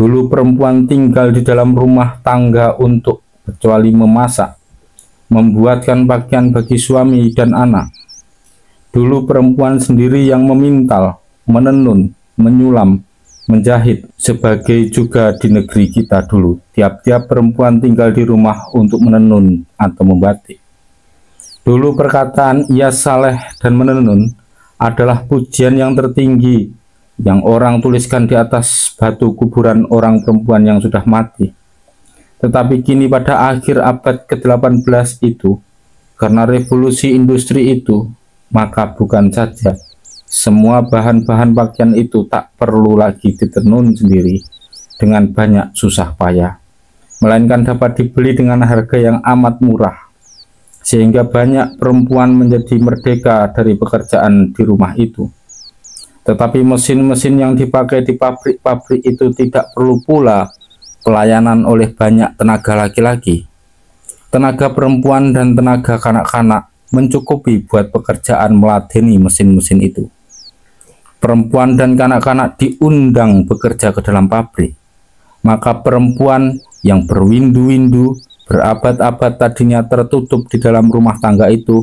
Dulu perempuan tinggal di dalam rumah tangga untuk kecuali memasak, membuatkan pakaian bagi suami dan anak. Dulu perempuan sendiri yang memintal, menenun, menyulam, menjahit. Sebagai juga di negeri kita dulu, tiap-tiap perempuan tinggal di rumah untuk menenun atau membatik. Dulu perkataan ia saleh dan menenun adalah pujian yang tertinggi yang orang tuliskan di atas batu kuburan orang perempuan yang sudah mati. Tetapi kini pada akhir abad ke-18 itu, karena revolusi industri itu, maka bukan saja semua bahan-bahan pakaian itu tak perlu lagi ditenun sendiri dengan banyak susah payah, melainkan dapat dibeli dengan harga yang amat murah, sehingga banyak perempuan menjadi merdeka dari pekerjaan di rumah itu. Tetapi mesin-mesin yang dipakai di pabrik-pabrik itu tidak perlu pula pelayanan oleh banyak tenaga laki-laki. Tenaga perempuan dan tenaga kanak-kanak mencukupi buat pekerjaan meladeni mesin-mesin itu. Perempuan dan kanak-kanak diundang bekerja ke dalam pabrik. Maka perempuan yang berwindu-windu, berabad-abad tadinya tertutup di dalam rumah tangga itu,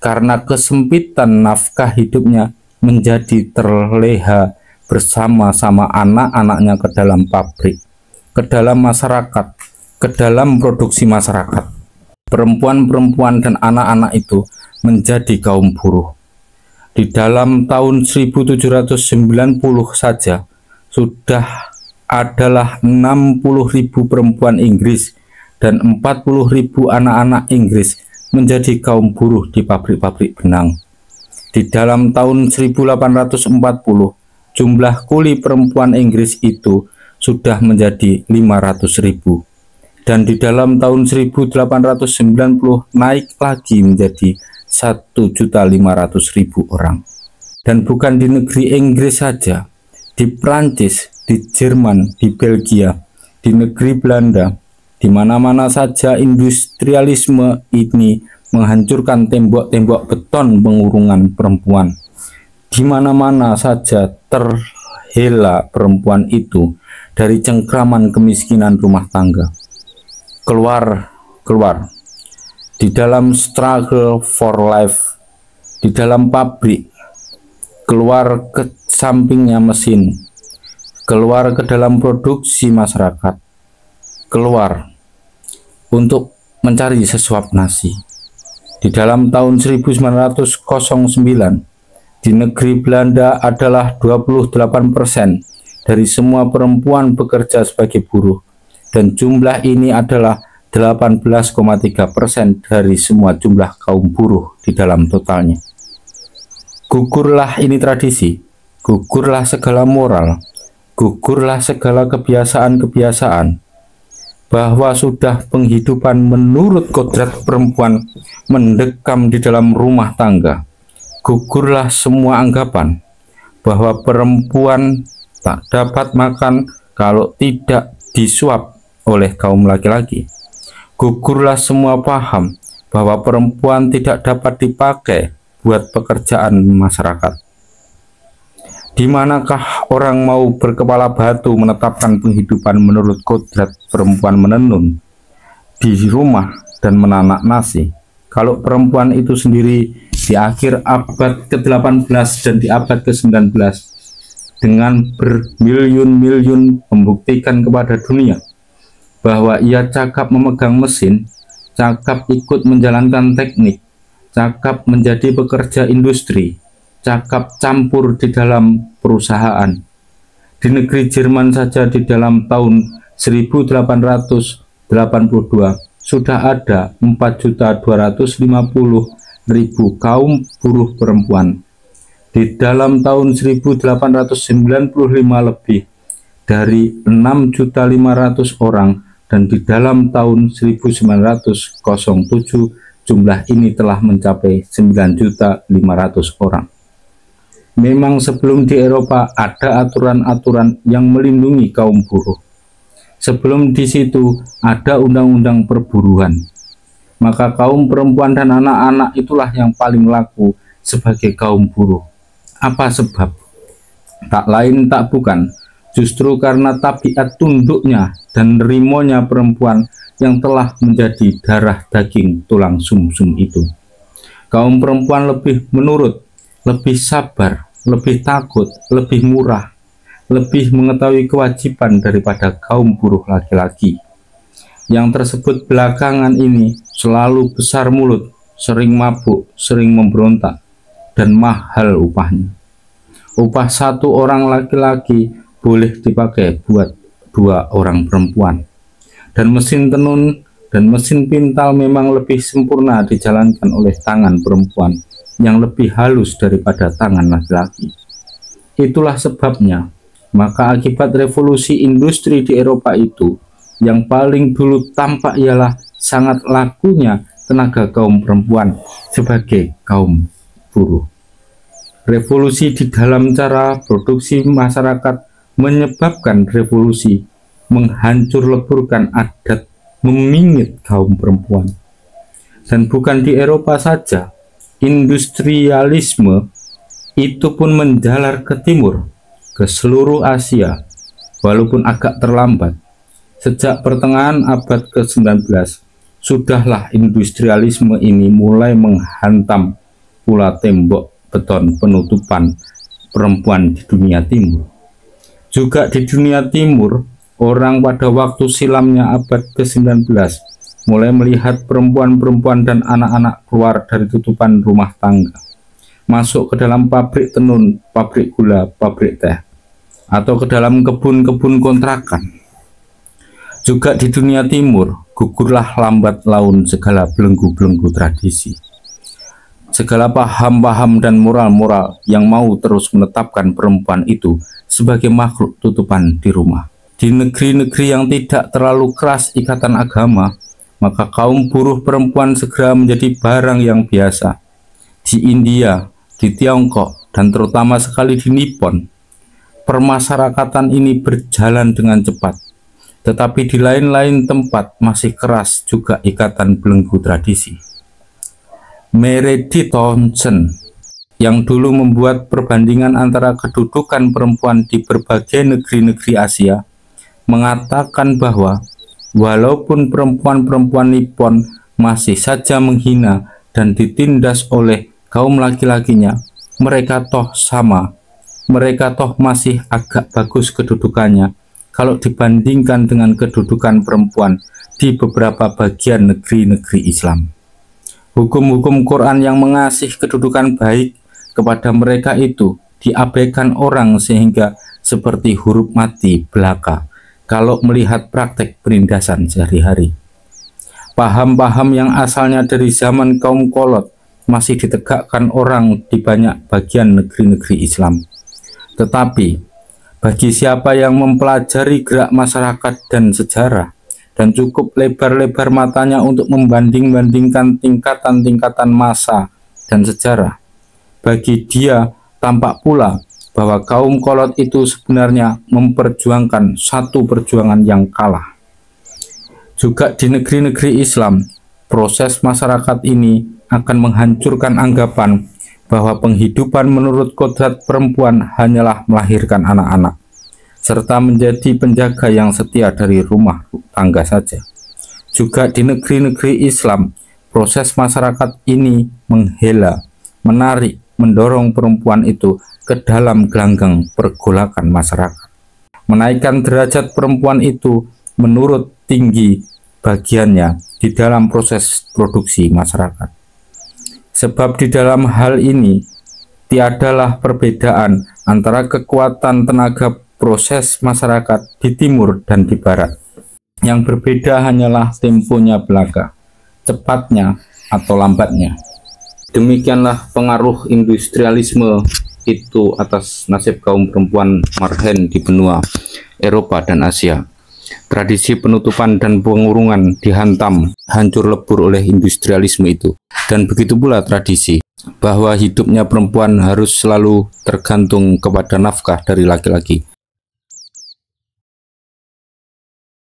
karena kesempitan nafkah hidupnya, menjadi terleha bersama-sama anak-anaknya ke dalam pabrik, ke dalam masyarakat, ke dalam produksi masyarakat. Perempuan-perempuan dan anak-anak itu menjadi kaum buruh. Di dalam tahun 1790 saja sudah adalah 60.000 perempuan Inggris dan 40.000 anak-anak Inggris menjadi kaum buruh di pabrik-pabrik benang. Di dalam tahun 1840, jumlah kuli perempuan Inggris itu sudah menjadi 500.000. Dan di dalam tahun 1890 naik lagi menjadi 1.500.000 orang. Dan bukan di negeri Inggris saja, di Prancis, di Jerman, di Belgia, di negeri Belanda, di mana-mana saja industrialisme ini menghancurkan tembok-tembok beton pengurungan perempuan. Di mana-mana saja terhela perempuan itu dari cengkraman kemiskinan rumah tangga. Keluar di dalam struggle for life, di dalam pabrik, keluar ke sampingnya mesin, keluar ke dalam produksi masyarakat, keluar untuk mencari sesuap nasi. Di dalam tahun 1909, di negeri Belanda adalah 28% dari semua perempuan bekerja sebagai buruh, dan jumlah ini adalah 18,3% dari semua jumlah kaum buruh di dalam totalnya. Gugurlah ini tradisi, gugurlah segala moral, gugurlah segala kebiasaan-kebiasaan, bahwa sudah penghidupan menurut kodrat perempuan mendekam di dalam rumah tangga. Gugurlah semua anggapan bahwa perempuan tak dapat makan kalau tidak disuap oleh kaum laki-laki. Gugurlah semua paham bahwa perempuan tidak dapat dipakai buat pekerjaan masyarakat. Di manakah orang mau berkepala batu menetapkan penghidupan menurut kodrat perempuan menenun di rumah dan menanak nasi, kalau perempuan itu sendiri di akhir abad ke-18 dan di abad ke-19 dengan bermiliun-miliun membuktikan kepada dunia bahwa ia cakap memegang mesin, cakap ikut menjalankan teknik, cakap menjadi pekerja industri, cakap campur di dalam perusahaan. Di negeri Jerman saja di dalam tahun 1882 sudah ada 4.250.000 kaum buruh perempuan. Di dalam tahun 1895 lebih dari 6.500.000 orang, dan di dalam tahun 1907 jumlah ini telah mencapai 9.500.000 orang. Memang sebelum di Eropa ada aturan-aturan yang melindungi kaum buruh. Sebelum di situ ada undang-undang perburuan. Maka kaum perempuan dan anak-anak itulah yang paling laku sebagai kaum buruh. Apa sebab? Tak lain tak bukan, Justru karena tabiat tunduknya dan nerimonya perempuan yang telah menjadi darah daging tulang sumsum itu, kaum perempuan lebih menurut, lebih sabar, lebih takut, lebih murah, lebih mengetahui kewajiban daripada kaum buruh laki-laki. Yang tersebut belakangan ini selalu besar mulut, sering mabuk, sering memberontak, dan mahal upahnya. Upah satu orang laki-laki boleh dipakai buat 2 orang perempuan. Dan mesin tenun dan mesin pintal memang lebih sempurna dijalankan oleh tangan perempuan yang lebih halus daripada tangan laki-laki. Itulah sebabnya, maka akibat revolusi industri di Eropa itu, yang paling dulu tampak ialah sangat lakunya tenaga kaum perempuan sebagai kaum buruh. Revolusi di dalam cara produksi masyarakat menyebabkan revolusi menghancur leburkan adat memingit kaum perempuan. Dan bukan di Eropa saja, industrialisme itu pun menjalar ke timur, ke seluruh Asia, walaupun agak terlambat. Sejak pertengahan abad ke-19, sudahlah industrialisme ini mulai menghantam pula tembok beton penutupan perempuan di dunia timur. Juga di dunia timur, orang pada waktu silamnya abad ke-19 mulai melihat perempuan-perempuan dan anak-anak keluar dari tutupan rumah tangga, masuk ke dalam pabrik tenun, pabrik gula, pabrik teh, atau ke dalam kebun-kebun kontrakan. Juga di dunia timur, gugurlah lambat laun segala belenggu-belenggu tradisi, segala paham-paham dan moral-moral yang mau terus menetapkan perempuan itu sebagai makhluk tutupan di rumah. Di negeri-negeri yang tidak terlalu keras ikatan agama, maka kaum buruh perempuan segera menjadi barang yang biasa. Di India, di Tiongkok, dan terutama sekali di Nippon, permasyarakatan ini berjalan dengan cepat. Tetapi di lain-lain tempat masih keras juga ikatan belenggu tradisi. Meredith Townsend yang dulu membuat perbandingan antara kedudukan perempuan di berbagai negeri-negeri Asia mengatakan bahwa walaupun perempuan-perempuan Nippon masih saja menghina dan ditindas oleh kaum laki-lakinya, mereka toh sama, mereka toh masih agak bagus kedudukannya kalau dibandingkan dengan kedudukan perempuan di beberapa bagian negeri-negeri Islam. Hukum-hukum Quran yang mengasih kedudukan baik kepada mereka itu diabaikan orang sehingga seperti huruf mati belaka kalau melihat praktek penindasan sehari-hari. Paham-paham yang asalnya dari zaman kaum kolot masih ditegakkan orang di banyak bagian negeri-negeri Islam. Tetapi bagi siapa yang mempelajari gerak masyarakat dan sejarah dan cukup lebar-lebar matanya untuk membanding-bandingkan tingkatan-tingkatan masa dan sejarah, bagi dia tampak pula bahwa kaum kolot itu sebenarnya memperjuangkan satu perjuangan yang kalah. Juga di negeri-negeri Islam, proses masyarakat ini akan menghancurkan anggapan bahwa penghidupan menurut kodrat perempuan hanyalah melahirkan anak-anak, serta menjadi penjaga yang setia dari rumah tangga saja. Juga di negeri-negeri Islam, proses masyarakat ini menghela, menarik, mendorong perempuan itu ke dalam gelanggang pergolakan masyarakat, menaikkan derajat perempuan itu menurut tinggi bagiannya di dalam proses produksi masyarakat. Sebab di dalam hal ini tiadalah perbedaan antara kekuatan tenaga proses masyarakat di timur dan di barat. Yang berbeda hanyalah temponya belaka, cepatnya atau lambatnya. Demikianlah pengaruh industrialisme itu atas nasib kaum perempuan marhen di benua Eropa dan Asia. Tradisi penutupan dan pengurungan dihantam hancur lebur oleh industrialisme itu. Dan begitu pula tradisi bahwa hidupnya perempuan harus selalu tergantung kepada nafkah dari laki-laki.